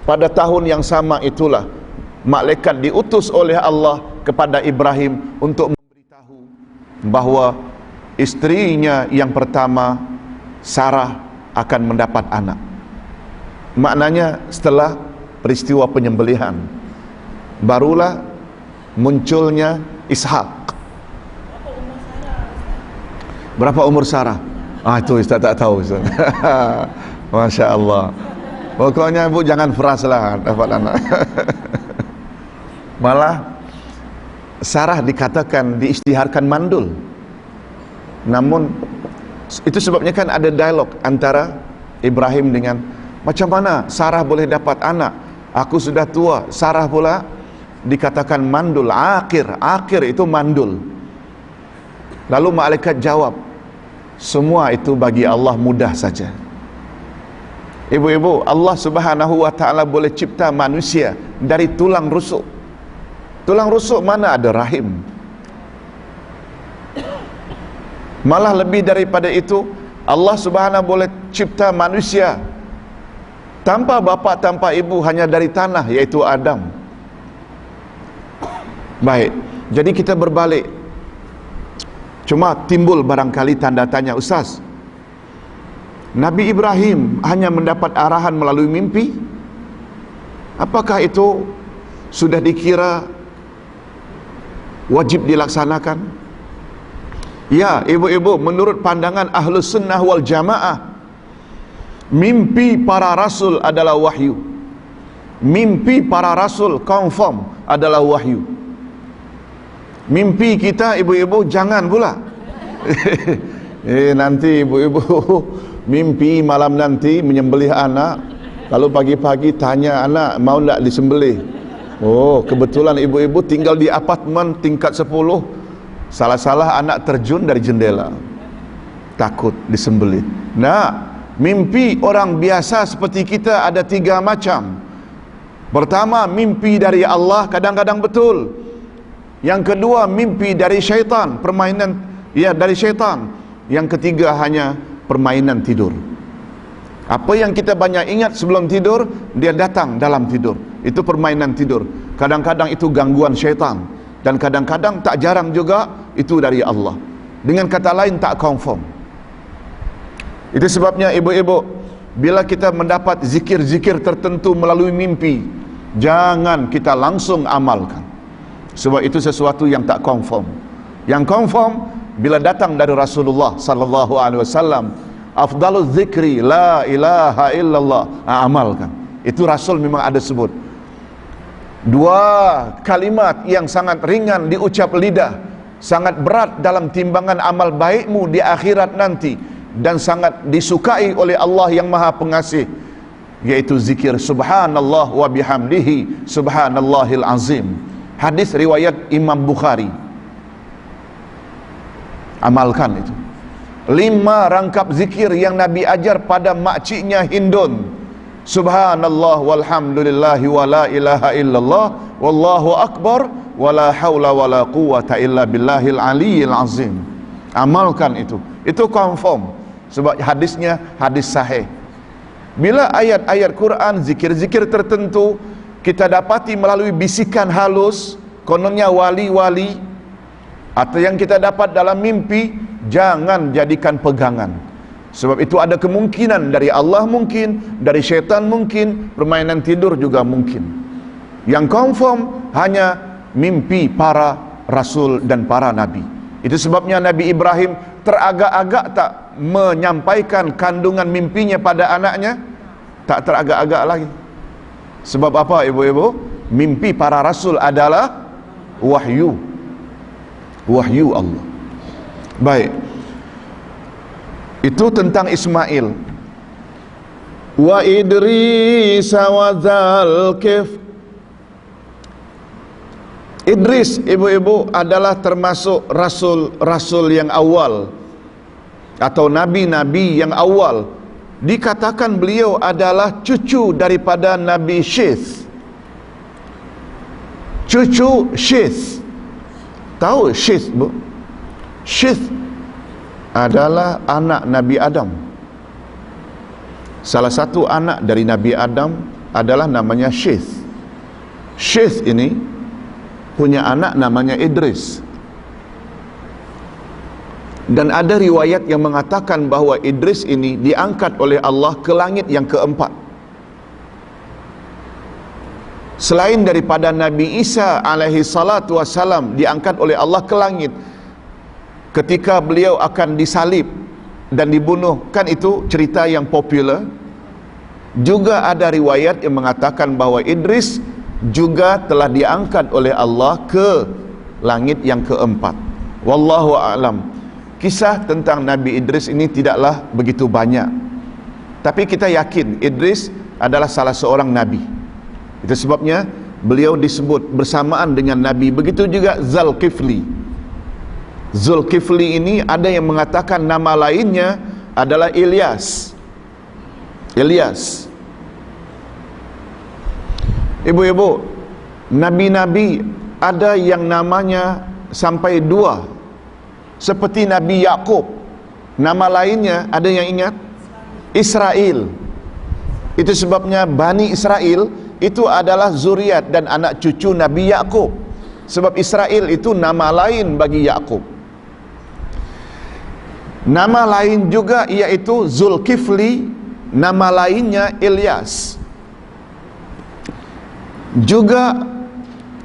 pada tahun yang sama itulah malaikat diutus oleh Allah kepada Ibrahim untuk memberitahu bahawa isterinya yang pertama, Sarah, akan mendapat anak. Maknanya setelah peristiwa penyembelihan barulah munculnya Ishak. Berapa umur Sarah? Itu Ustaz tak tahu, Ustaz. Masya Allah. Pokoknya ibu jangan frus lah dapat anak. Malah Sarah dikatakan diisytiharkan mandul. Namun itu sebabnya kan ada dialog antara Ibrahim dengan, macam mana Sarah boleh dapat anak? Aku sudah tua. Sarah pula dikatakan mandul, akhir itu mandul. Lalu malaikat jawab, semua itu bagi Allah mudah saja. Ibu-ibu, Allah Subhanahu wa ta'ala boleh cipta manusia dari tulang rusuk. Tulang rusuk mana ada rahim? Malah lebih daripada itu, Allah Subhanahu boleh cipta manusia tanpa bapa, tanpa ibu, hanya dari tanah, yaitu Adam. Baik, jadi kita berbalik. Cuma timbul barangkali tanda tanya, Ustaz, Nabi Ibrahim hanya mendapat arahan melalui mimpi? Apakah itu sudah dikira wajib dilaksanakan? Ya, ibu-ibu, menurut pandangan Ahlus Sunnah wal Jamaah, mimpi para rasul adalah wahyu. Mimpi para rasul confirm adalah wahyu. Mimpi kita, ibu-ibu, jangan pula nanti ibu-ibu mimpi malam nanti menyembelih anak, lalu pagi-pagi tanya anak mau tak disembelih. Oh, kebetulan ibu-ibu tinggal di apartemen tingkat 10, salah-salah anak terjun dari jendela, takut disembelih. Nah, mimpi orang biasa seperti kita ada 3 macam. Pertama, mimpi dari Allah, kadang-kadang betul. Yang kedua, mimpi dari syaitan, permainan dari syaitan. Yang ketiga, hanya permainan tidur. Apa yang kita banyak ingat sebelum tidur, dia datang dalam tidur. Itu permainan tidur. Kadang-kadang itu gangguan syaitan, dan kadang-kadang, tak jarang juga, itu dari Allah. Dengan kata lain, tak confirm. Itu sebabnya ibu-ibu, bila kita mendapat zikir-zikir tertentu melalui mimpi, jangan kita langsung amalkan, sebab itu sesuatu yang tak confirm. Yang confirm bila datang dari Rasulullah sallallahu alaihi wasallam, afdaluz zikri la ilaha illallah, amalkan. Itu Rasul memang ada sebut. 2 kalimat yang sangat ringan diucap lidah, sangat berat dalam timbangan amal baikmu di akhirat nanti, dan sangat disukai oleh Allah yang Maha Pengasih, yaitu zikir subhanallah wa bihamdihi subhanallahil azim. Hadis riwayat Imam Bukhari. Amalkan itu. 5 rangkap zikir yang Nabi ajar pada makciknya Hindun. Subhanallah walhamdulillahi wa la ilaha illallah wallahu akbar wa la hawla wa la quwata illa billahil aliyyil azim. Amalkan itu. Itu confirm, sebab hadisnya hadis sahih. Bila ayat-ayat Quran, zikir-zikir tertentu kita dapati melalui bisikan halus, kononnya wali-wali, atau yang kita dapat dalam mimpi, jangan jadikan pegangan. Sebab itu ada kemungkinan dari Allah mungkin, dari syaitan mungkin, permainan tidur juga mungkin. Yang confirm hanya mimpi para rasul dan para nabi. Itu sebabnya Nabi Ibrahim teragak-agak tak menyampaikan kandungan mimpinya pada anaknya. Tak teragak-agak lagi. Sebab apa, ibu-ibu? Mimpi para rasul adalah wahyu. Wahyu Allah. Baik, itu tentang Ismail. Wa Idris wa Dzalkif. Idris, ibu-ibu, adalah termasuk rasul-rasul yang awal, atau nabi-nabi yang awal. Dikatakan beliau adalah cucu daripada Nabi Syith. Cucu Syith. Tahu Syith, bu? Syith adalah anak Nabi Adam. Salah satu anak dari Nabi Adam adalah namanya Syith. Syith ini punya anak namanya Idris. Dan ada riwayat yang mengatakan bahawa Idris ini diangkat oleh Allah ke langit yang keempat. Selain daripada Nabi Isa alaihi salatu wassalam diangkat oleh Allah ke langit ketika beliau akan disalib dan dibunuh, kan itu cerita yang popular. Juga ada riwayat yang mengatakan bahawa Idris juga telah diangkat oleh Allah ke langit yang keempat. Wallahu a'lam. Kisah tentang Nabi Idris ini tidaklah begitu banyak, tapi kita yakin Idris adalah salah seorang Nabi. Itu sebabnya beliau disebut bersamaan dengan Nabi. Begitu juga Zulkifli. Zulkifli ini ada yang mengatakan nama lainnya adalah Ilyas. Ilyas. Ibu-ibu, nabi-nabi ada yang namanya sampai 2. Seperti Nabi Yakub, nama lainnya ada yang ingat? Israel. Itu sebabnya Bani Israel itu adalah zuriat dan anak cucu Nabi Yakub. Sebab Israel itu nama lain bagi Yakub. Nama lain juga iaitu Zulkifli, nama lainnya Ilyas. Juga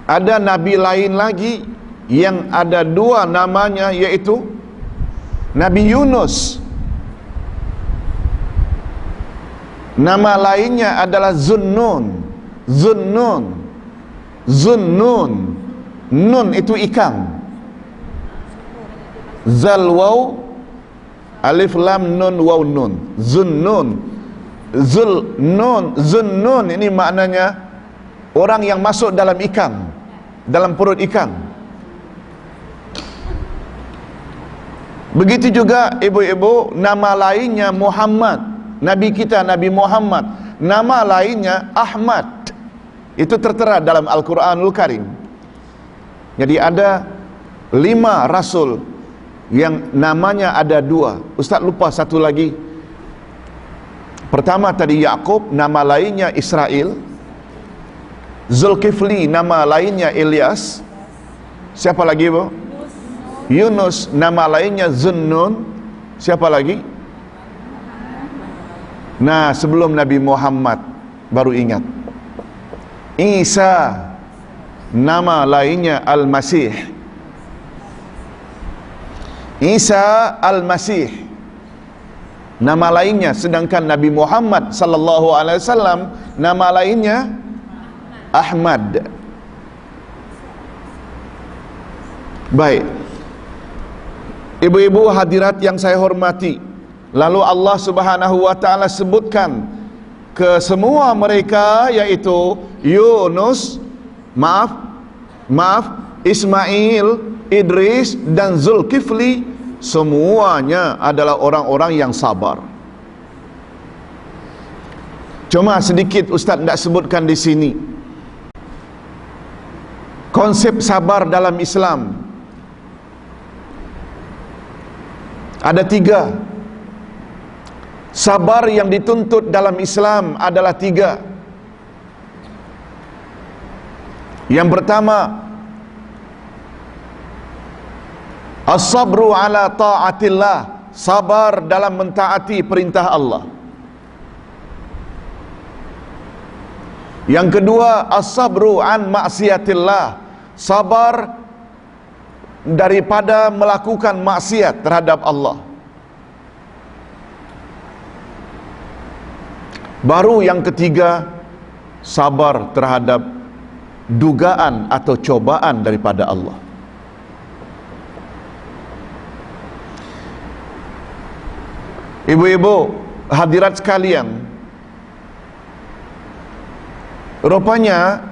ada nabi lain lagi yang ada 2 namanya, iaitu Nabi Yunus. Nama lainnya adalah Zunnun. Zunnun. Zunnun. Nun itu ikan. Zal waw alif lam nun waw nun. Zunnun. Zul nun. Zunnun ini maknanya orang yang masuk dalam ikan, dalam perut ikan. Begitu juga ibu-ibu, nama lainnya Muhammad. Nabi kita Nabi Muhammad, nama lainnya Ahmad. Itu tertera dalam Al-Quranul Karim. Jadi ada 5 rasul yang namanya ada 2. Ustaz lupa satu lagi. Pertama tadi Yakub, nama lainnya Israel. Zulkifli, nama lainnya Ilyas. Siapa lagi, Bu? Yunus, nama lainnya Zunnun. Siapa lagi? Nah, sebelum Nabi Muhammad baru ingat. Isa, nama lainnya Al-Masih. Isa Al-Masih, nama lainnya. Sedangkan Nabi Muhammad sallallahu alaihi wasallam nama lainnya Ahmad. Baik, ibu-ibu hadirat yang saya hormati, lalu Allah Subhanahu wa taala sebutkan ke semua mereka, yaitu Yunus, Ismail, Idris dan Zulkifli, semuanya adalah orang-orang yang sabar. Cuma sedikit Ustaz tidak sebutkan di sini. Konsep sabar dalam Islam ada 3. Sabar yang dituntut dalam Islam adalah 3. Yang pertama, as-sabru ala ta'atillah, sabar dalam mentaati perintah Allah. Yang kedua, as-sabru an maksiatillah, sabar daripada melakukan maksiat terhadap Allah. Baru yang ketiga, sabar terhadap dugaan atau cobaan daripada Allah. Ibu-ibu hadirat sekalian, rupanya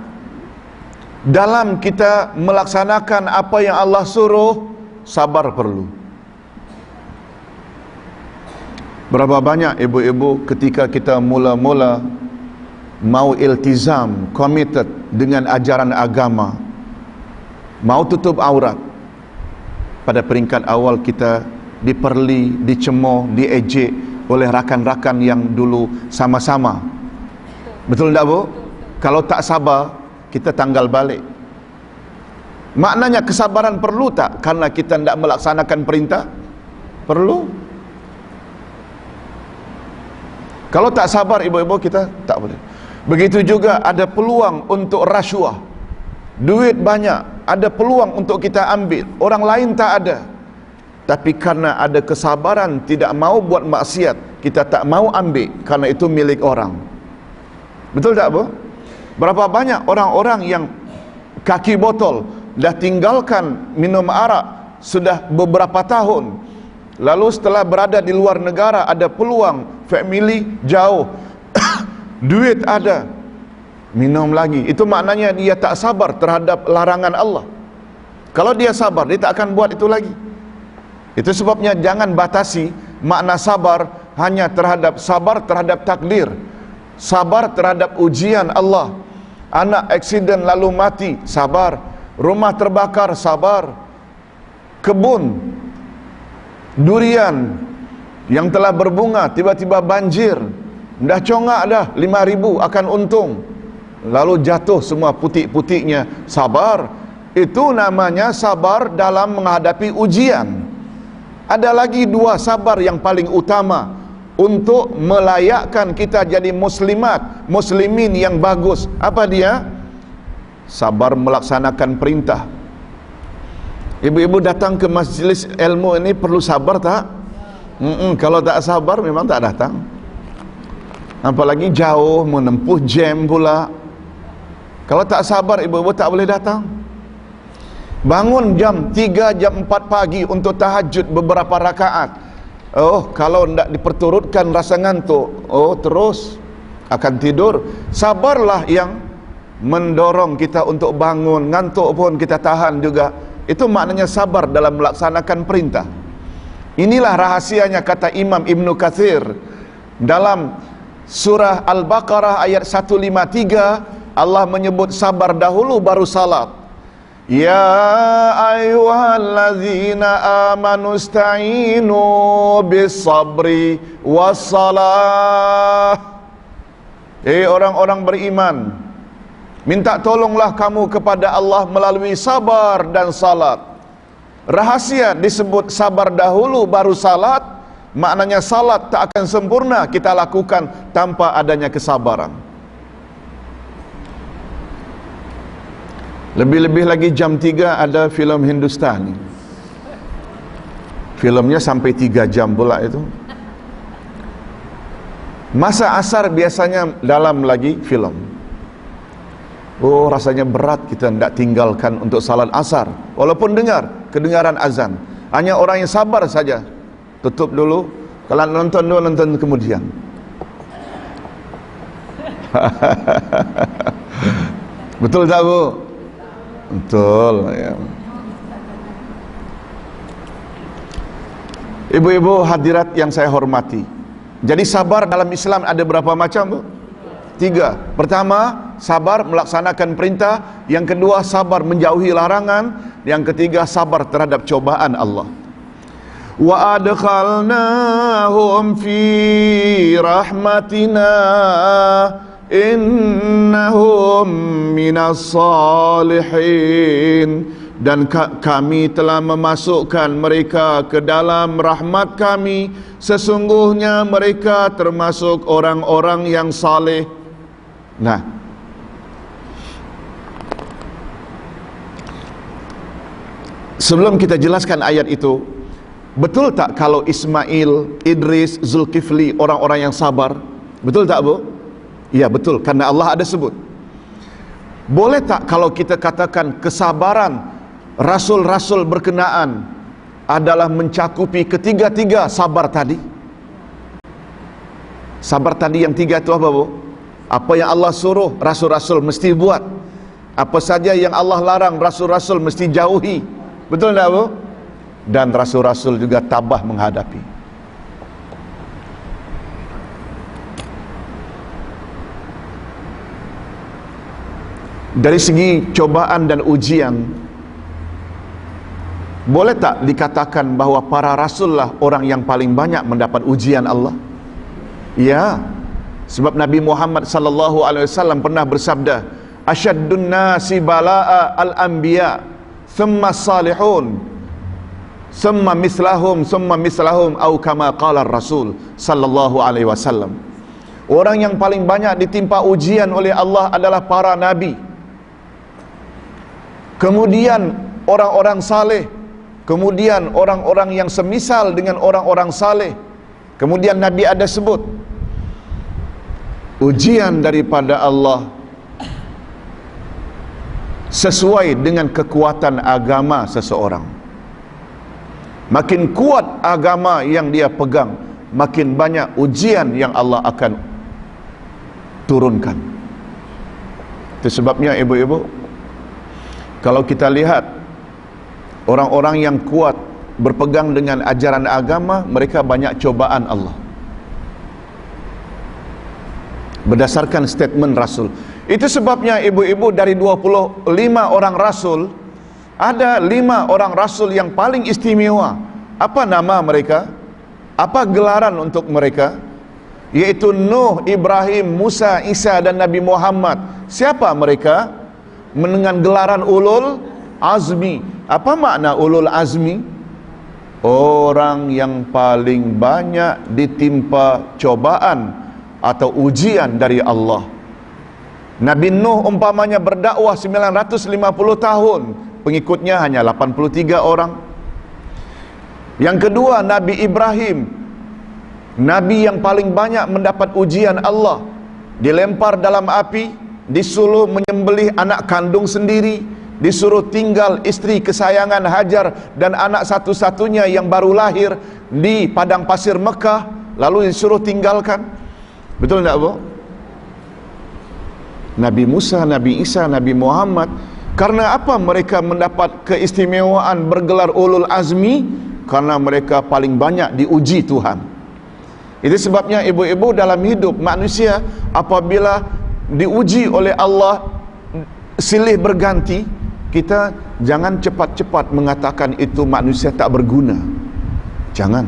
dalam kita melaksanakan apa yang Allah suruh, sabar perlu. Berapa banyak ibu-ibu ketika kita mula-mula mau iltizam, committed dengan ajaran agama, mau tutup aurat, pada peringkat awal kita diperli, dicemooh, diejek oleh rakan-rakan yang dulu sama-sama Betul tak Bu? Kalau tak sabar, kita tanggal balik. Maknanya kesabaran perlu tak? Karena kita tidak melaksanakan perintah? Perlu. Kalau tak sabar ibu-ibu, kita tak boleh. Begitu juga ada peluang untuk rasuah. Duit banyak, ada peluang untuk kita ambil. Orang lain tak ada. Tapi karena ada kesabaran, tidak mau buat maksiat, kita tak mau ambil, karena itu milik orang. Betul tak Bu? Berapa banyak orang-orang yang kaki botol, dah tinggalkan minum arak sudah beberapa tahun, lalu setelah berada di luar negara, ada peluang, family jauh, duit ada, minum lagi. Itu maknanya dia tak sabar terhadap larangan Allah. Kalau dia sabar, dia tak akan buat itu lagi. Itu sebabnya jangan batasi makna sabar hanya terhadap sabar terhadap takdir, sabar terhadap ujian Allah. Anak aksiden lalu mati, sabar. Rumah terbakar, sabar. Kebun durian yang telah berbunga tiba-tiba banjir, dah congak dah 5.000 akan untung, lalu jatuh semua putik-putiknya, sabar. Itu namanya sabar dalam menghadapi ujian. Ada lagi dua sabar yang paling utama untuk melayakkan kita jadi muslimat, muslimin yang bagus. Apa dia? Sabar melaksanakan perintah. Ibu-ibu datang ke majlis ilmu ini perlu sabar tak? Kalau tak sabar memang tak datang. Apalagi jauh, menempuh jam pula. Kalau tak sabar ibu-ibu tak boleh datang. Bangun jam 3, jam 4 pagi untuk tahajud beberapa rakaat. Oh, kalau tidak diperturutkan rasa ngantuk, oh terus akan tidur. Sabarlah yang mendorong kita untuk bangun. Ngantuk pun kita tahan juga. Itu maknanya sabar dalam melaksanakan perintah. Inilah rahasianya, kata Imam Ibnu Katsir dalam surah Al-Baqarah ayat 153, Allah menyebut sabar dahulu baru salat. Ya ayyuhallazina amanu ista'inu bis-sabri was-salah. Orang-orang beriman, minta tolonglah kamu kepada Allah melalui sabar dan salat. Rahasia disebut sabar dahulu baru salat, maknanya salat tak akan sempurna kita lakukan tanpa adanya kesabaran. Lebih-lebih lagi jam 3 ada filem Hindustani. Filmnya sampai 3 jam pula itu. Masa asar biasanya dalam lagi film. Oh, rasanya berat kita tidak tinggalkan untuk salat asar. Walaupun kedengaran azan. Hanya orang yang sabar saja. Tutup dulu. Kalau nonton dulu, nonton kemudian. Betul tak Bu? Betul ya. Ibu-ibu hadirat yang saya hormati, jadi sabar dalam Islam ada berapa macam Bu? 3. Pertama, sabar melaksanakan perintah. Yang kedua, sabar menjauhi larangan. Yang ketiga, sabar terhadap cobaan Allah. Wa adkhalnahum fi rahmatina innahum minas salihin. Dan kami telah memasukkan mereka ke dalam rahmat kami, sesungguhnya mereka termasuk orang-orang yang saleh. Nah, sebelum kita jelaskan ayat itu, betul tak kalau Ismail, Idris, Zulkifli orang-orang yang sabar? Betul tak Bu? Ya betul, karena Allah ada sebut. Boleh tak kalau kita katakan kesabaran Rasul-Rasul berkenaan adalah mencakupi ketiga-tiga sabar tadi? Sabar tadi yang 3 itu apa Bu? Apa yang Allah suruh, Rasul-Rasul mesti buat. Apa saja yang Allah larang, Rasul-Rasul mesti jauhi. Betul tak Bu? Dan Rasul-Rasul juga tabah menghadapi. Dari segi cobaan dan ujian, boleh tak dikatakan bahawa para rasul lah orang yang paling banyak mendapat ujian Allah? Ya. Sebab Nabi Muhammad sallallahu alaihi wasallam pernah bersabda, "Asyaddun nasi balaa al-anbiya, thumma salihun, thumma mislahum au kama qala Rasul sallallahu alaihi wasallam." Orang yang paling banyak ditimpa ujian oleh Allah adalah para nabi. Kemudian orang-orang saleh, kemudian orang-orang yang semisal dengan orang-orang saleh. Kemudian Nabi ada sebut ujian daripada Allah sesuai dengan kekuatan agama seseorang. Makin kuat agama yang dia pegang, makin banyak ujian yang Allah akan turunkan. Itu sebabnya ibu-ibu, kalau kita lihat orang-orang yang kuat berpegang dengan ajaran agama, mereka banyak cobaan Allah. Berdasarkan statement Rasul. Itu sebabnya ibu-ibu, dari 25 orang Rasul, ada 5 orang Rasul yang paling istimewa. Apa nama mereka? Apa gelaran untuk mereka? Yaitu Nuh, Ibrahim, Musa, Isa dan Nabi Muhammad. Siapa mereka? Dengan gelaran ulul azmi. Apa makna ulul azmi? Orang yang paling banyak ditimpa cobaan atau ujian dari Allah. Nabi Nuh umpamanya berdakwah 950 tahun, pengikutnya hanya 83 orang. Yang kedua, Nabi Ibrahim, Nabi yang paling banyak mendapat ujian Allah. Dilempar dalam api, disuruh menyembelih anak kandung sendiri, disuruh tinggal istri kesayangan Hajar dan anak satu-satunya yang baru lahir di padang pasir Mekah, lalu disuruh tinggalkan. Betul tak, Bu? Nabi Musa, Nabi Isa, Nabi Muhammad, karena apa mereka mendapat keistimewaan bergelar ulul azmi? Karena mereka paling banyak diuji Tuhan. Itu sebabnya ibu-ibu, dalam hidup manusia apabila diuji oleh Allah silih berganti, kita jangan cepat-cepat mengatakan itu manusia tak berguna. Jangan.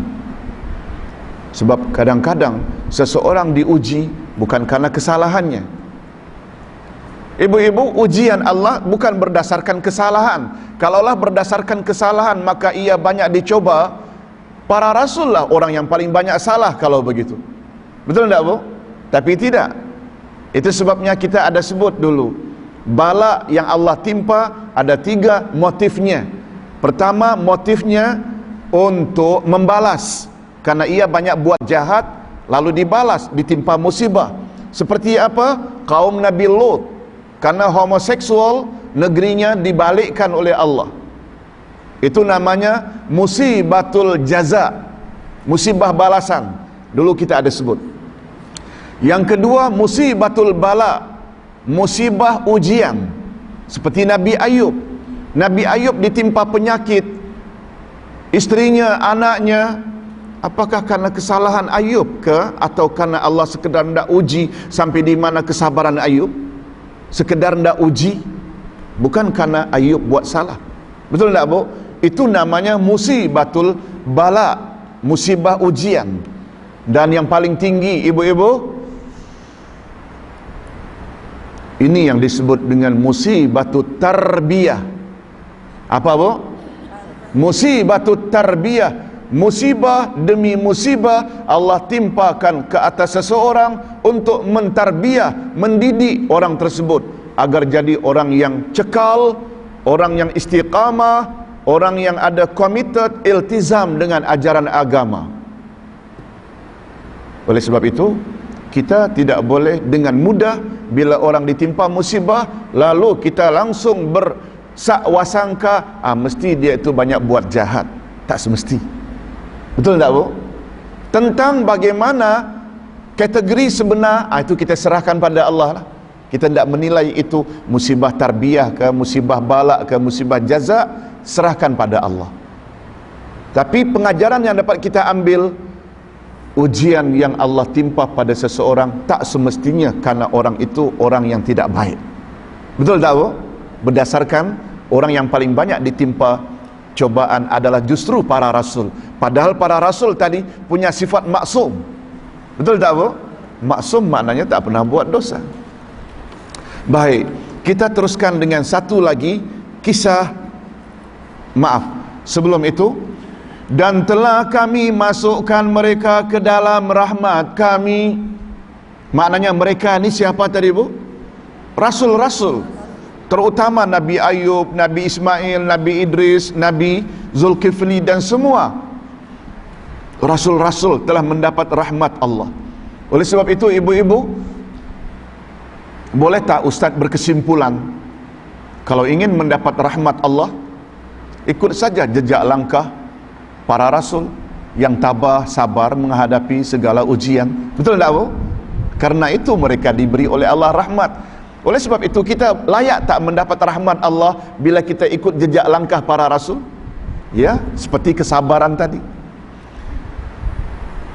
Sebab kadang-kadang seseorang diuji bukan karena kesalahannya. Ibu-ibu, ujian Allah bukan berdasarkan kesalahan. Kalaulah berdasarkan kesalahan, maka ia banyak dicoba. Para rasul lah orang yang paling banyak salah kalau begitu. Betul tak, Bu? Tapi tidak. Itu sebabnya kita ada sebut dulu, bala yang Allah timpa ada 3 motifnya. Pertama, motifnya untuk membalas, karena ia banyak buat jahat, lalu dibalas, ditimpa musibah. Seperti apa? Kaum Nabi Lut, karena homoseksual, negerinya dibalikkan oleh Allah. Itu namanya musibatul jaza, musibah balasan. Dulu kita ada sebut. Yang kedua, musibatul bala, musibah ujian. Seperti Nabi Ayub. Nabi Ayub ditimpa penyakit, istrinya, anaknya. Apakah karena kesalahan Ayub ke, atau karena Allah sekedar hendak uji sampai di mana kesabaran Ayub? Sekedar hendak uji, bukan karena Ayub buat salah. Betul tak, Bu? Itu namanya musibatul bala, musibah ujian. Dan yang paling tinggi, ibu-ibu, ini yang disebut dengan musibatut tarbiyah. Apa, Bu? Musibatut tarbiyah. Musibah demi musibah Allah timpakan ke atas seseorang untuk mentarbiyah, mendidik orang tersebut agar jadi orang yang cekal, orang yang istiqamah, orang yang ada committed, iltizam dengan ajaran agama. Oleh sebab itu, kita tidak boleh dengan mudah bila orang ditimpa musibah lalu kita langsung bersangka mesti dia itu banyak buat jahat. Tak semesti. Betul tak, Bu? Tentang bagaimana kategori sebenar, itu kita serahkan pada Allah lah. Kita tidak menilai itu musibah tarbiyah ke, musibah balak ke, musibah jaza, serahkan pada Allah. Tapi pengajaran yang dapat kita ambil, ujian yang Allah timpa pada seseorang tak semestinya karena orang itu orang yang tidak baik. Betul tak, Bu? Berdasarkan orang yang paling banyak ditimpa cobaan adalah justru para rasul. Padahal para rasul tadi punya sifat maksum. Betul tak, Bu? Maksum maknanya tak pernah buat dosa. Baik, kita teruskan dengan satu lagi kisah. Maaf, sebelum itu, dan telah kami masukkan mereka ke dalam rahmat kami. Maknanya mereka ni siapa tadi bu? Rasul-rasul, terutama Nabi Ayub, Nabi Ismail, Nabi Idris, Nabi Zulkifli dan semua rasul-rasul telah mendapat rahmat Allah. Oleh sebab itu ibu-ibu, boleh tak Ustaz berkesimpulan, kalau ingin mendapat rahmat Allah, ikut saja jejak langkah para rasul yang tabah, sabar menghadapi segala ujian. Betul tak bu? Karena itu mereka diberi oleh Allah rahmat. Oleh sebab itu kita layak tak mendapat rahmat Allah bila kita ikut jejak langkah para rasul? Ya, seperti kesabaran tadi.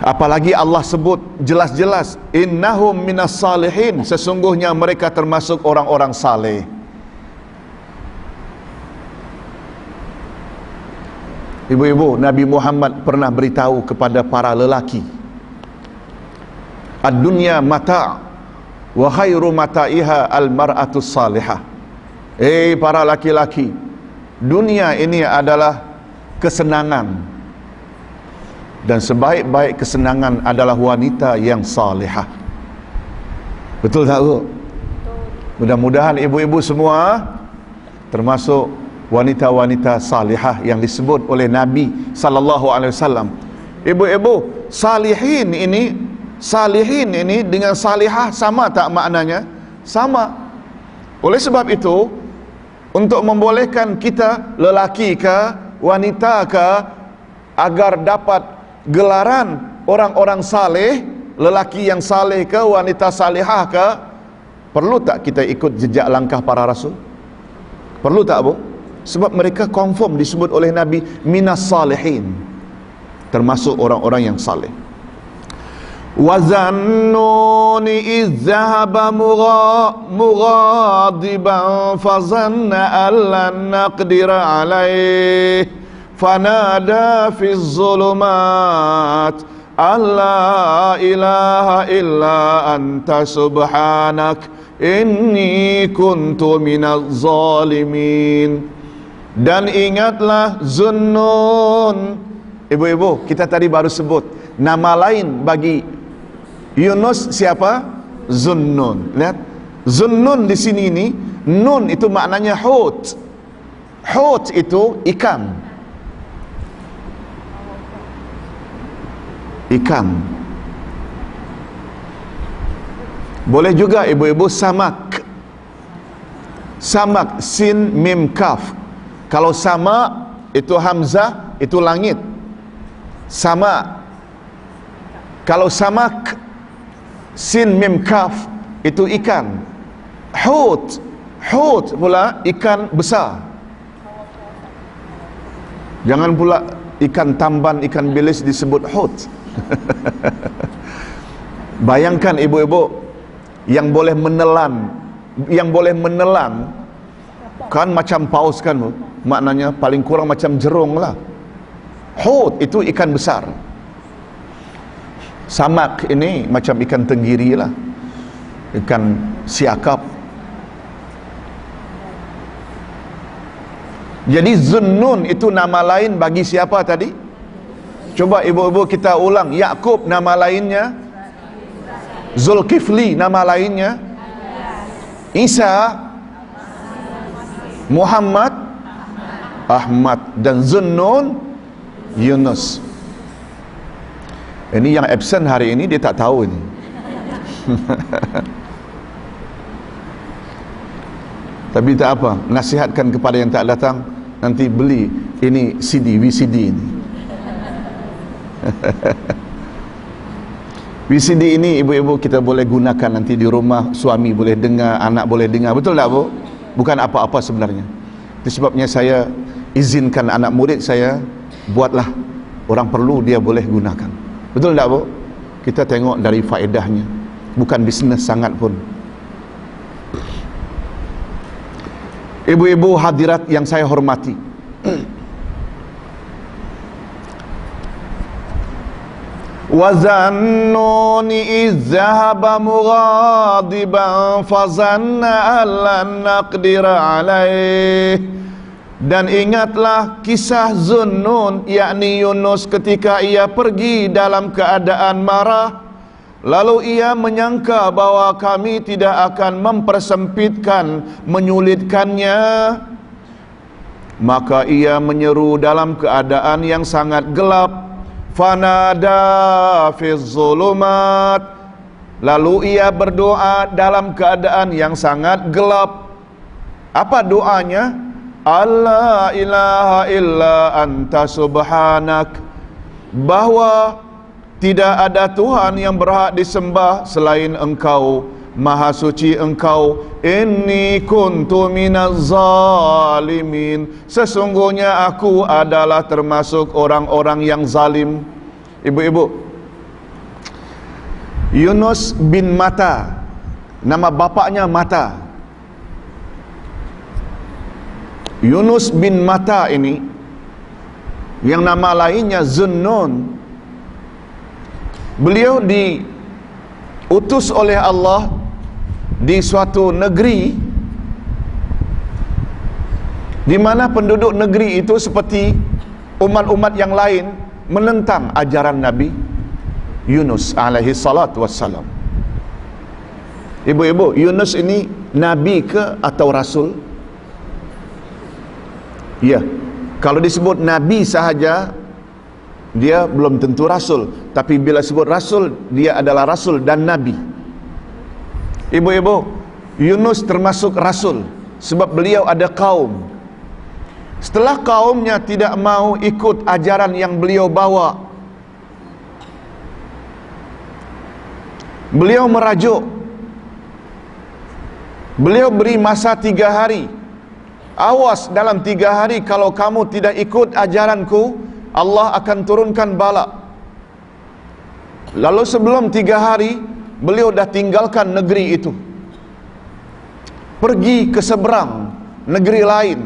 Apalagi Allah sebut jelas-jelas, innahum minas salihin, sesungguhnya mereka termasuk orang-orang saleh. Ibu-ibu, Nabi Muhammad pernah beritahu kepada para lelaki, ad-dunya mata' wa khairu mata'iha al-mar'atus salihah. Para laki-laki, dunia ini adalah kesenangan, dan sebaik-baik kesenangan adalah wanita yang salihah. Betul tak bu? Mudah-mudahan ibu-ibu semua termasuk wanita-wanita salihah yang disebut oleh Nabi sallallahu alaihi wasallam. Ibu-ibu, salihin ini dengan salihah sama tak maknanya? Sama. Oleh sebab itu, untuk membolehkan kita, lelaki ke wanita ke, agar dapat gelaran orang-orang saleh, lelaki yang saleh ke wanita salihah ke, perlu tak kita ikut jejak langkah para rasul? Perlu tak bu? Sebab mereka confirm disebut oleh Nabi minas salihin, termasuk orang-orang yang saleh. Wa zannuni iz zahaba mughadiban fa zanna an lan naqdira alaih fanada fi zulumat alla ilaha illa anta subhanak inni kuntu minaz zalimin. Dan ingatlah Zunnun. Ibu-ibu, kita tadi baru sebut nama lain bagi Yunus siapa? Zunnun. Lihat, Zunnun di sini ini, nun itu maknanya hut. Hut itu ikan. Ikan. Boleh juga ibu-ibu samak. Samak, sin mim kaf. Kalau sama itu hamzah, itu langit. Sama. Kalau samak, sin mim kaf, itu ikan. Hut, hut pula ikan besar. Jangan pula ikan tamban, ikan bilis disebut hut. Bayangkan ibu-ibu, yang boleh menelan kan macam paus kan bu? Maknanya paling kurang macam jerung lah. Hut itu ikan besar. Samak ini macam ikan tenggiri lah, ikan siakap. Jadi Zunnun itu nama lain bagi siapa tadi? Coba ibu-ibu kita ulang. Yakub nama lainnya, Zulkifli nama lainnya, Isa, Muhammad, Ahmad, dan Zunnun Yunus. Ini yang absen hari ini dia tak tahu ini. Tapi tak apa, nasihatkan kepada yang tak datang, nanti beli ini CD, VCD ini. VCD ini ibu-ibu kita boleh gunakan nanti di rumah, suami boleh dengar, anak boleh dengar. Betul tak bu? Bukan apa-apa sebenarnya. Itu sebabnya saya izinkan anak murid saya, buatlah, orang perlu dia boleh gunakan. Betul tak bu? Kita tengok dari faedahnya, bukan bisnes sangat pun. Ibu-ibu hadirat yang saya hormati, Wa zannuni iz zahaba mughadiban fazanna allan naqdira alaih. Dan ingatlah kisah Zunnun, yakni Yunus, ketika ia pergi dalam keadaan marah, lalu ia menyangka bahwa kami tidak akan mempersempitkan, menyulitkannya. Maka ia menyeru dalam keadaan yang sangat gelap. Fanada fi zulumat. Lalu ia berdoa dalam keadaan yang sangat gelap. Apa doanya? Allah ilaha illa anta subhanak, bahwa tidak ada Tuhan yang berhak disembah selain Engkau, Maha suci Engkau. Inni kuntu minaz zalimin, sesungguhnya aku adalah termasuk orang-orang yang zalim. Ibu-ibu, Yunus bin Matta, nama bapaknya Matta. Yunus bin Matta ini, yang nama lainnya Zunnun, beliau diutus oleh Allah di suatu negeri di mana penduduk negeri itu seperti umat-umat yang lain menentang ajaran Nabi Yunus alaihi salatu wassalam. Ibu-ibu, Yunus ini nabi ke atau rasul? Ya, kalau disebut nabi sahaja dia belum tentu rasul, tapi bila sebut rasul, dia adalah rasul dan nabi. Ibu-ibu, Yunus termasuk rasul sebab beliau ada kaum. Setelah kaumnya tidak mau ikut ajaran yang beliau bawa, beliau merajuk. Beliau beri masa 3 hari. Awas, dalam 3 hari kalau kamu tidak ikut ajaranku, Allah akan turunkan bala. Lalu sebelum 3 hari, beliau dah tinggalkan negeri itu, pergi ke seberang negeri lain.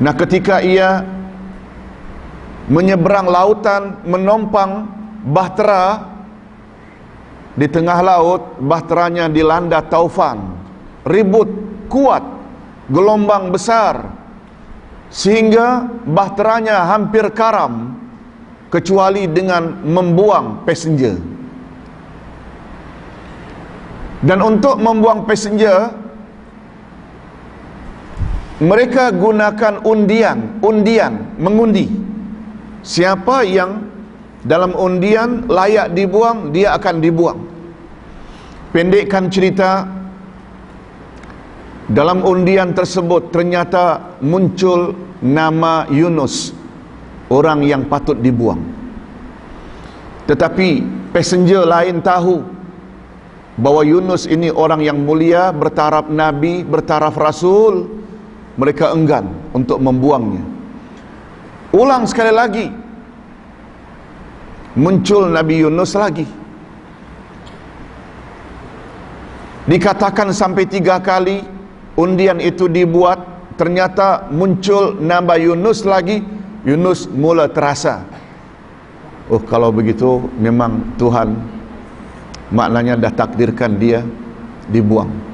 Nah, ketika ia menyeberang lautan, menompang bahtera, di tengah laut bahteranya dilanda taufan, ribut kuat, gelombang besar, sehingga bahteranya hampir karam kecuali dengan membuang passenger. Dan untuk membuang passenger, mereka gunakan undian, mengundi. Siapa yang dalam undian layak dibuang, dia akan dibuang. Pendekkan cerita, dalam undian tersebut ternyata muncul nama Yunus, orang yang patut dibuang. Tetapi passenger lain tahu bahwa Yunus ini orang yang mulia, bertaraf nabi, bertaraf rasul. Mereka enggan untuk membuangnya. Ulang sekali lagi, muncul Nabi Yunus lagi. Dikatakan sampai 3 kali undian itu dibuat, ternyata muncul nama Yunus lagi. Yunus mula terasa, oh, kalau begitu memang Tuhan maknanya dah takdirkan dia dibuang.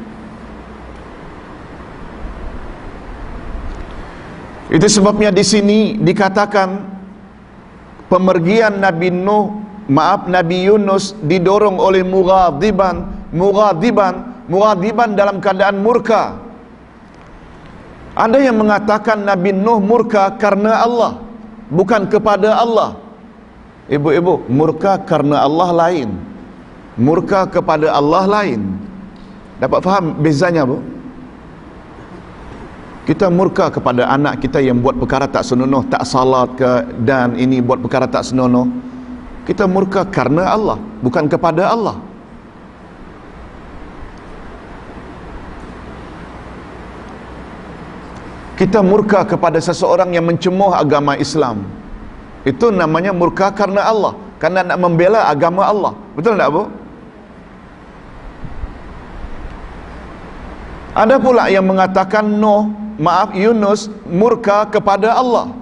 Itu sebabnya di sini dikatakan pemergian Nabi Yunus didorong oleh mughadiban dalam keadaan murka. Ada yang mengatakan Nabi Nuh murka karena Allah, bukan kepada Allah. Ibu-ibu, murka karena Allah lain, murka kepada Allah lain. Dapat faham bezanya, Bu? Kita murka kepada anak kita yang buat perkara tak senonoh, tak salat ke, dan ini buat perkara tak senonoh. Kita murka karena Allah, bukan kepada Allah. Kita murka kepada seseorang yang mencemoh agama Islam, itu namanya murka karena Allah, karena nak membela agama Allah. Betul tak, Bu? Ada pula yang mengatakan Yunus murka kepada Allah.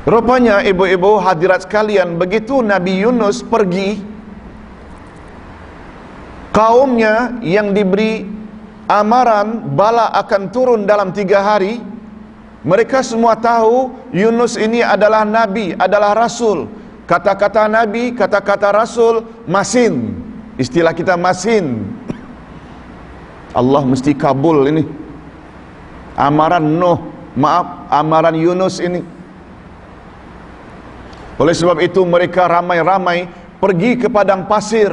Rupanya ibu-ibu hadirat sekalian, begitu Nabi Yunus pergi, kaumnya yang diberi amaran bala akan turun dalam 3 hari, mereka semua tahu Yunus ini adalah Nabi, adalah Rasul. Kata-kata Nabi, kata-kata Rasul masin. Istilah kita masin. Allah mesti kabul ini amaran Yunus ini. Oleh sebab itu mereka ramai-ramai pergi ke padang pasir.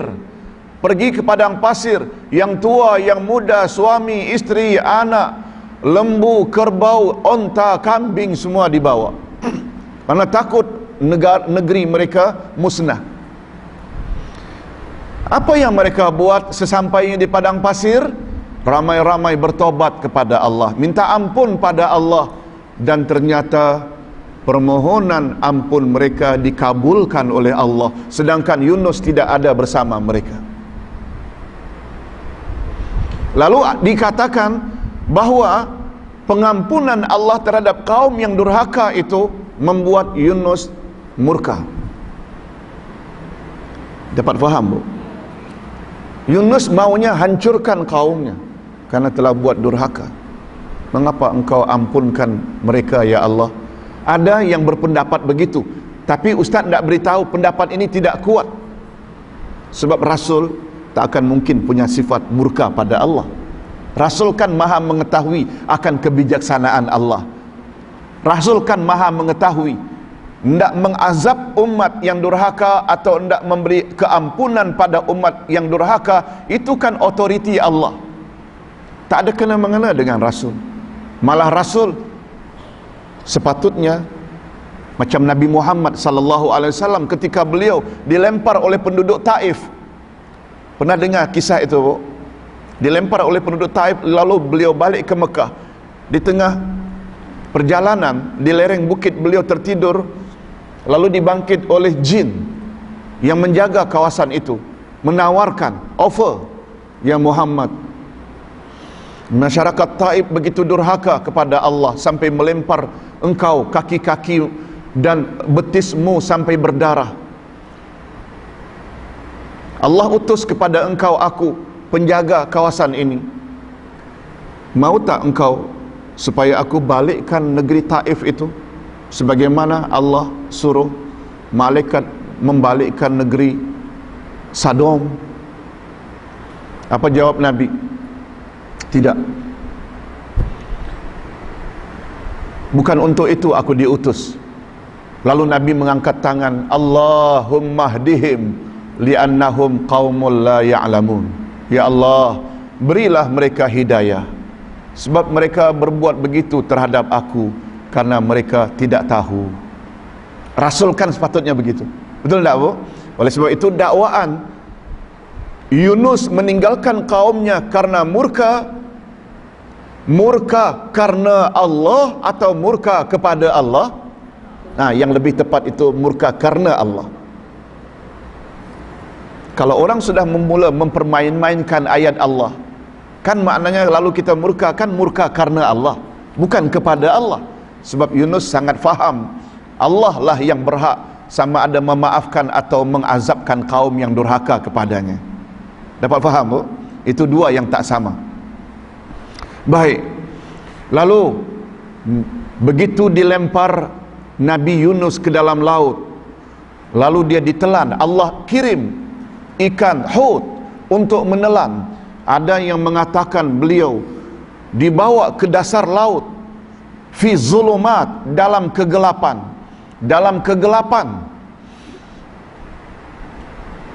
Pergi ke padang pasir, yang tua, yang muda, suami, istri, anak, lembu, kerbau, onta, kambing, semua dibawa. Karena takut negeri mereka musnah. Apa yang mereka buat sesampainya di padang pasir? Ramai-ramai bertobat kepada Allah, minta ampun pada Allah, dan ternyata permohonan ampun mereka dikabulkan oleh Allah, sedangkan Yunus tidak ada bersama mereka. Lalu dikatakan bahwa pengampunan Allah terhadap kaum yang durhaka itu membuat Yunus murka. Dapat faham, Bu? Yunus maunya hancurkan kaumnya karena telah buat durhaka. Mengapa engkau ampunkan mereka, ya Allah? Ada yang berpendapat begitu, tapi Ustaz tidak beritahu pendapat ini tidak kuat. Sebab Rasul tak akan mungkin punya sifat murka pada Allah. Rasul kan maha mengetahui akan kebijaksanaan Allah. Rasul kan maha mengetahui, hendak mengazab umat yang durhaka atau hendak memberi keampunan pada umat yang durhaka, itu kan otoriti Allah. Tak ada kena-mengena dengan Rasul. Malah Rasul sepatutnya macam Nabi Muhammad sallallahu alaihi wasallam ketika beliau dilempar oleh penduduk Taif. Pernah dengar kisah itu, Bu? Dilempar oleh penduduk Taif, lalu beliau balik ke Mekah. Di tengah perjalanan di lereng bukit beliau tertidur, lalu dibangkit oleh jin yang menjaga kawasan itu, menawarkan offer, ya Muhammad, masyarakat Taif begitu durhaka kepada Allah sampai melempar engkau, kaki-kaki dan betismu sampai berdarah. Allah utus kepada engkau aku, penjaga kawasan ini. Mau tak engkau supaya aku balikkan negeri Taif itu sebagaimana Allah suruh malaikat membalikkan negeri Sodom? Apa jawab Nabi? Tidak. Bukan untuk itu aku diutus. Lalu Nabi mengangkat tangan, Allahumma hdihim li'annahum qaumul la ya'lamun. Ya Allah, berilah mereka hidayah, sebab mereka berbuat begitu terhadap aku karena mereka tidak tahu. Rasul kan sepatutnya begitu. Betul tak, Bu? Oleh sebab itu dakwaan Yunus meninggalkan kaumnya karena murka karena Allah atau murka kepada Allah? Nah, yang lebih tepat itu murka karena Allah. Kalau orang sudah memula mempermain-mainkan ayat Allah, kan maknanya lalu kita murka, kan murka karena Allah, bukan kepada Allah. Sebab Yunus sangat faham Allah lah yang berhak sama ada memaafkan atau mengazabkan kaum yang durhaka kepadanya. Dapat faham, Bu? Itu dua yang tak sama. Baik. Lalu begitu dilempar Nabi Yunus ke dalam laut, lalu dia ditelan, Allah kirim ikan hut untuk menelan. Ada yang mengatakan beliau dibawa ke dasar laut, fi zulumat, dalam kegelapan.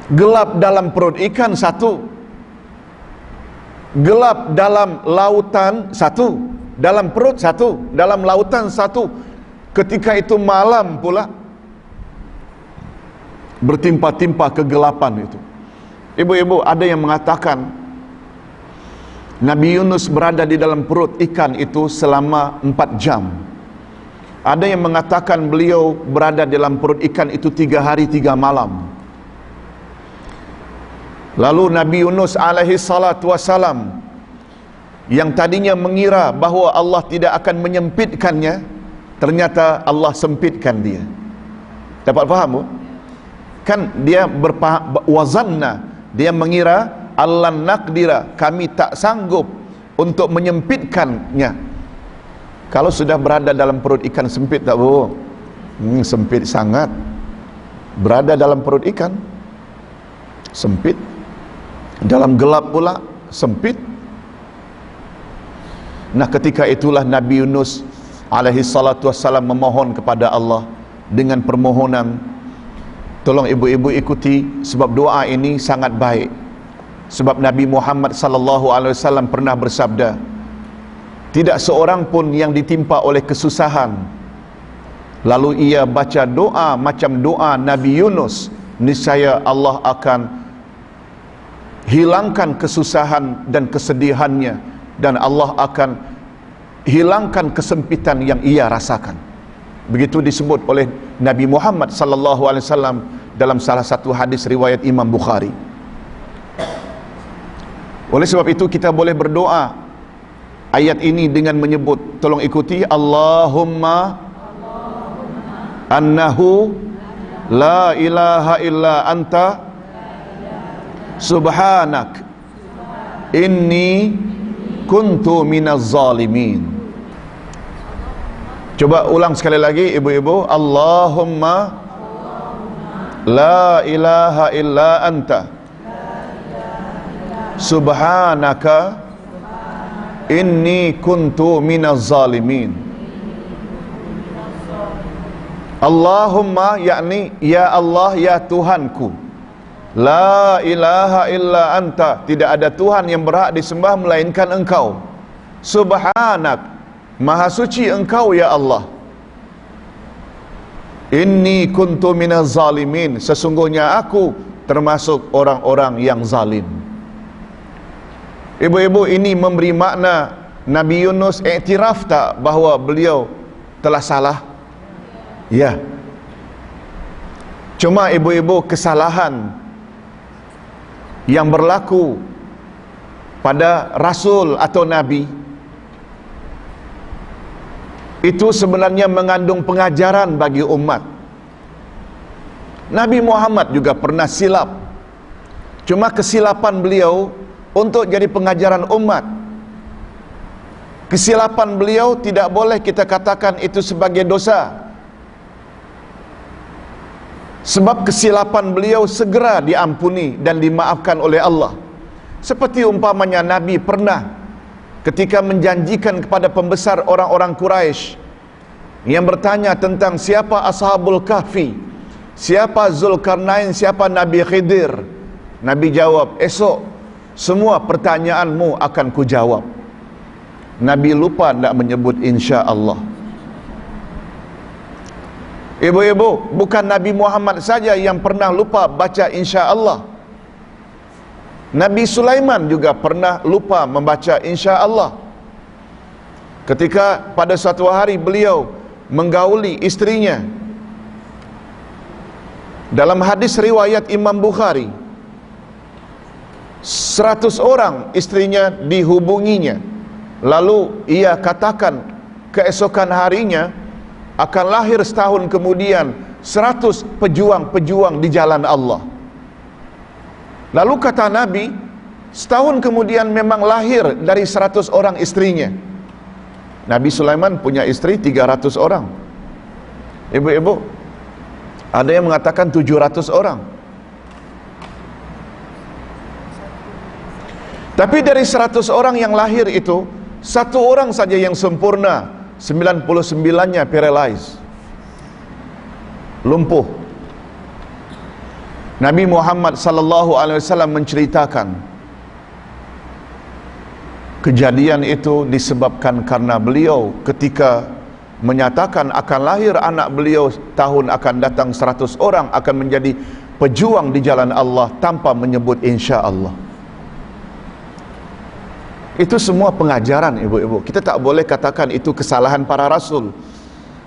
Gelap dalam perut ikan satu, gelap dalam lautan satu, dalam perut satu, dalam lautan satu. Ketika itu malam pula, bertimpa-timpa kegelapan itu. Ibu-ibu, ada yang mengatakan Nabi Yunus berada di dalam perut ikan itu selama 4 jam. Ada yang mengatakan beliau berada di dalam perut ikan itu 3 hari 3 malam. Lalu Nabi Yunus alaihi salatu wassalam, yang tadinya mengira bahawa Allah tidak akan menyempitkannya, ternyata Allah sempitkan dia. Dapat faham bu? Kan dia wazanna, dia mengira Allah naqdira, kami tak sanggup untuk menyempitkannya. Kalau sudah berada dalam perut ikan sempit tak bu? Sempit sangat. Berada dalam perut ikan sempit, dalam gelap pula sempit. Nah, ketika itulah Nabi Yunus alaihi salatu wassalam memohon kepada Allah dengan permohonan. Tolong ibu-ibu ikuti, sebab doa ini sangat baik. Sebab Nabi Muhammad sallallahu alaihi wasallam pernah bersabda, tidak seorang pun yang ditimpa oleh kesusahan lalu ia baca doa macam doa Nabi Yunus, niscaya Allah akan hilangkan kesusahan dan kesedihannya, dan Allah akan hilangkan kesempitan yang ia rasakan. Begitu disebut oleh Nabi Muhammad sallallahu alaihi wasallam dalam salah satu hadis riwayat Imam Bukhari. Oleh sebab itu kita boleh berdoa ayat ini dengan menyebut, tolong ikuti, Allahumma annahu la ilaha illa anta subhanak inni kuntu minaz zalimin. Coba ulang sekali lagi ibu-ibu, Allahumma la ilaha illa anta subhanaka inni kuntu minaz zalimin. Allahumma, yakni ya Allah, ya Tuhanku, la ilaha illa anta, tidak ada Tuhan yang berhak disembah melainkan Engkau. Subhanak, maha suci Engkau ya Allah. Inni kuntu minaz zalimin, sesungguhnya aku termasuk orang-orang yang zalim. Ibu-ibu, ini memberi makna Nabi Yunus iktiraf tak bahawa beliau telah salah? Ya. Cuma ibu-ibu, kesalahan yang berlaku pada Rasul atau Nabi itu sebenarnya mengandung pengajaran bagi umat. Nabi Muhammad juga pernah silap. Cuma kesilapan beliau untuk jadi pengajaran umat. Kesilapan beliau tidak boleh kita katakan itu sebagai dosa, sebab kesilapan beliau segera diampuni dan dimaafkan oleh Allah. Seperti umpamanya Nabi pernah ketika menjanjikan kepada pembesar orang-orang Quraisy yang bertanya tentang siapa Ashabul Kahfi, siapa Zulkarnain, siapa Nabi Khidir. Nabi jawab, esok semua pertanyaanmu akan kujawab. Nabi lupa tidak menyebut insya Allah. Ibu-ibu, bukan Nabi Muhammad saja yang pernah lupa baca insya Allah. Nabi Sulaiman juga pernah lupa membaca insya Allah. Ketika pada suatu hari beliau menggauli istrinya, dalam hadis riwayat Imam Bukhari, 100 orang istrinya dihubunginya, lalu ia katakan keesokan harinya akan lahir setahun kemudian 100 pejuang-pejuang di jalan Allah. Lalu kata Nabi, setahun kemudian memang lahir dari 100 orang istrinya. Nabi Sulaiman punya istri 300 orang. Ibu-ibu, ada yang mengatakan 700 orang. Tapi dari 100 orang yang lahir itu, satu orang saja yang sempurna, 99-nya paralyzed, lumpuh. Nabi Muhammad sallallahu alaihi wasallam menceritakan kejadian itu disebabkan karena beliau ketika menyatakan akan lahir anak beliau tahun akan datang 100 orang akan menjadi pejuang di jalan Allah tanpa menyebut insya Allah. Itu semua pengajaran ibu-ibu. Kita tak boleh katakan itu kesalahan para rasul.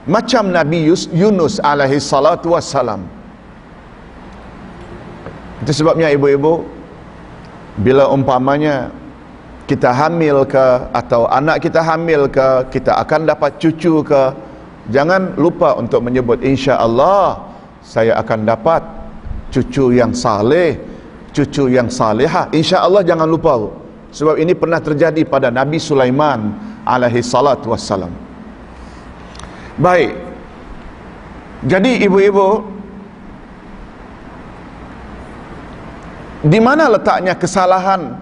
Macam Nabi Yunus alaihi salatu wassalam. Itu sebabnya ibu-ibu, bila umpamanya kita hamil ke, atau anak kita hamil ke, kita akan dapat cucu ke, Jangan lupa untuk menyebut insya-Allah saya akan dapat cucu yang saleh, cucu yang salihah. Insya-Allah jangan lupa. Sebab ini pernah terjadi pada Nabi Sulaiman alaihi salatu wassalam. Baik. Jadi ibu-ibu, di mana letaknya kesalahan,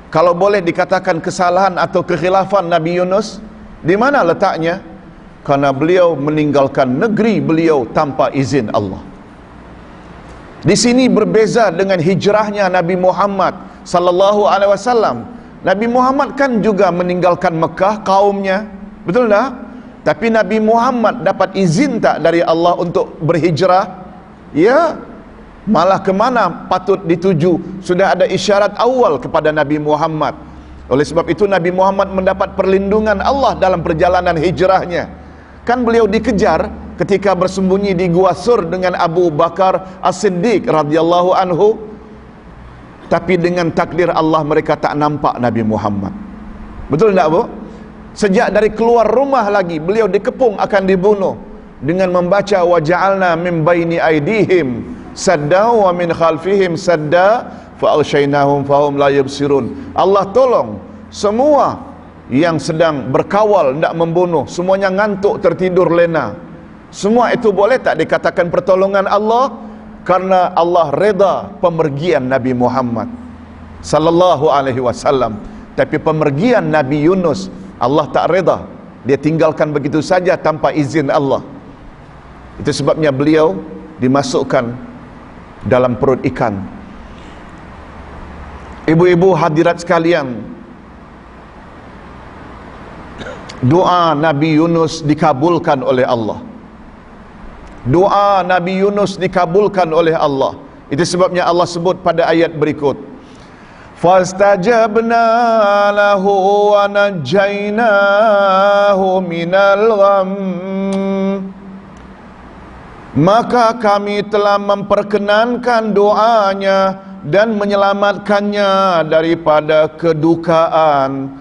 kalau boleh dikatakan kesalahan atau kekhilafan Nabi Yunus? Di mana letaknya? Karena beliau meninggalkan negeri beliau tanpa izin Allah. Di sini berbeza dengan hijrahnya Nabi Muhammad sallallahu alaihi wasallam. Nabi Muhammad kan juga meninggalkan Mekah kaumnya, betul tak? Tapi Nabi Muhammad dapat izin tak dari Allah untuk berhijrah? Ya. Malah kemana patut dituju? Sudah ada isyarat awal kepada Nabi Muhammad. Oleh sebab itu Nabi Muhammad mendapat perlindungan Allah dalam perjalanan hijrahnya. Kan beliau dikejar ketika bersembunyi di Gua Sur dengan Abu Bakar As-Siddiq radhiyallahu anhu. Tapi dengan takdir Allah mereka tak nampak Nabi Muhammad. Betul tak, Bu? Sejak dari keluar rumah lagi beliau dikepung akan dibunuh dengan membaca wa ja'alna min baini aidihim sadda wa min khalfihim sadda fa alshaynahum fahum la yubsirun. Allah tolong semua yang sedang berkawal hendak membunuh, semuanya ngantuk tertidur lena. Semua itu boleh tak dikatakan pertolongan Allah? Karena Allah reda pemergian Nabi Muhammad sallallahu alaihi wasallam. Tapi pemergian Nabi Yunus Allah tak reda. Dia tinggalkan begitu saja tanpa izin Allah. Itu sebabnya beliau dimasukkan dalam perut ikan. Ibu-ibu hadirat sekalian, doa Nabi Yunus dikabulkan oleh Allah. Doa Nabi Yunus dikabulkan oleh Allah. Itu sebabnya Allah sebut pada ayat berikut, fastajabna lahu wa najjaynahu minal gham. Maka kami telah memperkenankan doanya dan menyelamatkannya daripada kedukaan.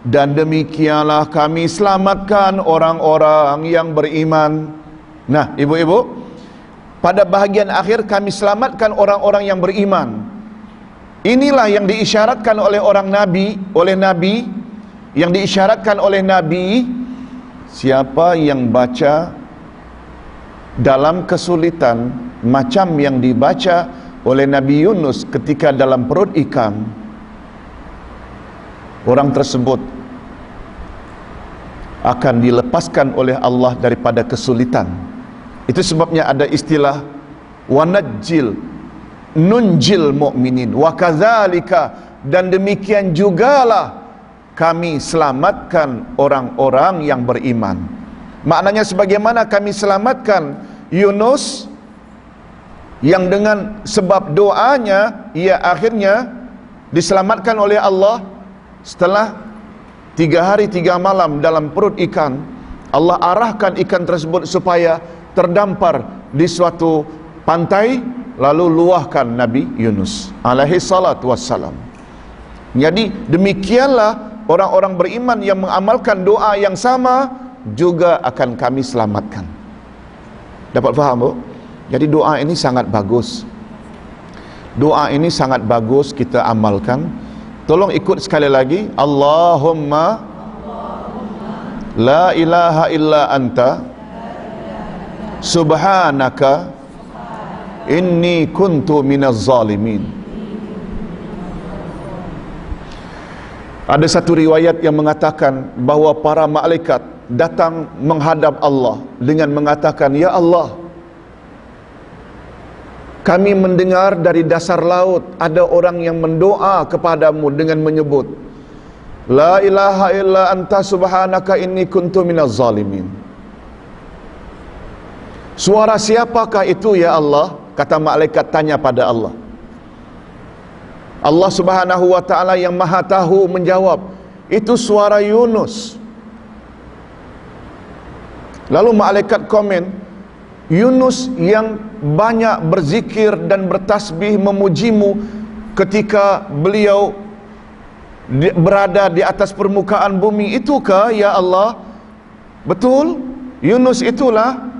Dan demikianlah kami selamatkan orang-orang yang beriman. Nah, ibu-ibu, pada bahagian akhir kami selamatkan orang-orang yang beriman. Inilah yang diisyaratkan oleh Nabi, yang diisyaratkan oleh Nabi. Siapa yang baca dalam kesulitan macam yang dibaca oleh Nabi Yunus ketika dalam perut ikan, orang tersebut akan dilepaskan oleh Allah daripada kesulitan. Itu sebabnya ada istilah wanajjil, nunjil mu'minin, wa kadzalika, dan demikian jugalah kami selamatkan orang-orang yang beriman. Maknanya sebagaimana kami selamatkan Yunus, yang dengan sebab doanya ia akhirnya diselamatkan oleh Allah. Setelah 3 hari 3 malam dalam perut ikan, Allah arahkan ikan tersebut supaya terdampar di suatu pantai, lalu luahkan Nabi Yunus alaihi salatu wassalam. Jadi demikianlah orang-orang beriman yang mengamalkan doa yang sama juga akan kami selamatkan. Dapat faham, Bu? Jadi doa ini sangat bagus. Doa ini sangat bagus kita amalkan. Tolong ikut sekali lagi. Allahumma la ilaha illa anta subhanaka inni kuntu minaz zalimin. Ada satu riwayat yang mengatakan bahawa para malaikat datang menghadap Allah dengan mengatakan, ya Allah, kami mendengar dari dasar laut ada orang yang mendoa kepadamu dengan menyebut la ilaha illa anta subhanaka inni kuntu minaz zalimin. Suara siapakah itu ya Allah? Kata malaikat tanya pada Allah. Allah Subhanahu wa ta'ala yang maha tahu menjawab, itu suara Yunus. Lalu malaikat komen, Yunus yang banyak berzikir dan bertasbih memujimu ketika beliau berada di atas permukaan bumi, itukah ya Allah? Betul? Yunus itulah.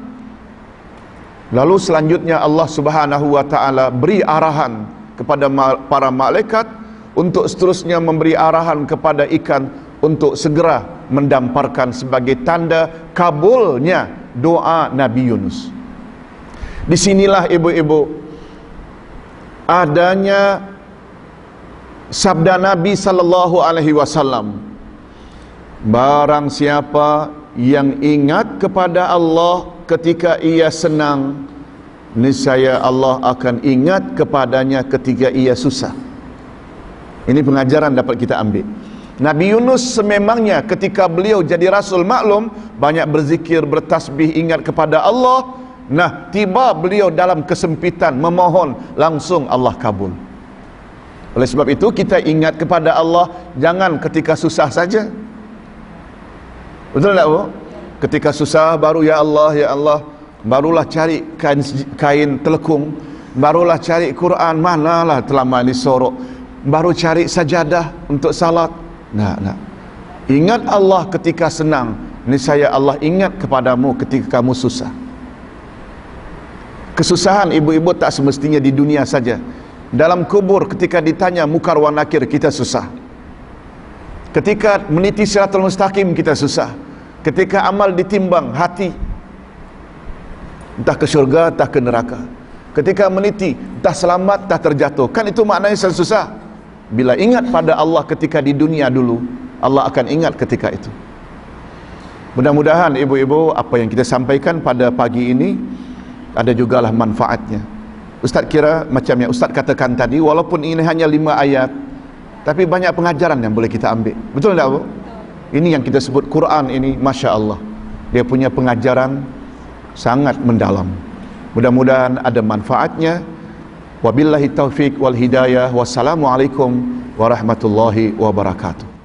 Lalu selanjutnya Allah Subhanahu wa taala beri arahan kepada para malaikat untuk seterusnya memberi arahan kepada ikan untuk segera mendamparkan sebagai tanda kabulnya doa Nabi Yunus. Disinilah ibu-ibu adanya sabda Nabi sallallahu alaihi wasallam, barang siapa yang ingat kepada Allah ketika ia senang, niscaya Allah akan ingat kepadanya ketika ia susah. Ini pengajaran dapat kita ambil. Nabi Yunus sememangnya ketika beliau jadi rasul maklum, banyak berzikir, bertasbih, ingat kepada Allah. Nah, tiba beliau dalam kesempitan memohon, langsung Allah kabul. Oleh sebab itu kita ingat kepada Allah jangan ketika susah saja. Betul tak Bu? Ketika susah baru ya Allah, barulah cari kain telekung, barulah cari Quran, manalah telama ini sorok, baru cari sajadah untuk salat. Nah. Ingat Allah ketika senang, niscaya Allah ingat kepadamu ketika kamu susah. Kesusahan ibu-ibu tak semestinya di dunia saja. Dalam kubur ketika ditanya mungkar wa nakir kita susah. Ketika meniti siratul mustaqim kita susah. Ketika amal ditimbang hati, entah ke syurga, entah ke neraka. Ketika meniti, entah selamat, entah terjatuh. Kan itu maknanya susah. Bila ingat pada Allah ketika di dunia dulu, Allah akan ingat ketika itu. Mudah-mudahan ibu-ibu apa yang kita sampaikan pada pagi ini ada jugalah manfaatnya. Ustaz kira macam yang Ustaz katakan tadi, walaupun ini hanya 5 ayat, tapi banyak pengajaran yang boleh kita ambil. Betul tak Bu? Ini yang kita sebut Quran ini, Masya Allah, dia punya pengajaran sangat mendalam. Mudah-mudahan ada manfaatnya. Wabillahi taufiq wal hidayah. Wassalamualaikum warahmatullahi wabarakatuh.